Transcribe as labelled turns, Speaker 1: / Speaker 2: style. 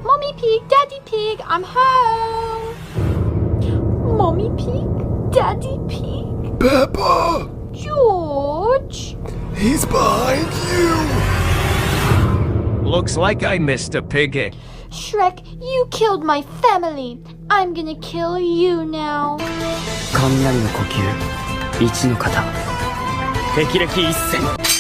Speaker 1: Mommy Pig, Daddy Pig, I'm home. Mommy Pig, Daddy Pig.
Speaker 2: Peppa!
Speaker 1: George.
Speaker 2: He's behind you!
Speaker 3: Looks like I missed a piggy.
Speaker 1: Shrek, you killed my family. I'm gonna kill you now.
Speaker 4: 雷の呼吸一の型霹靂一閃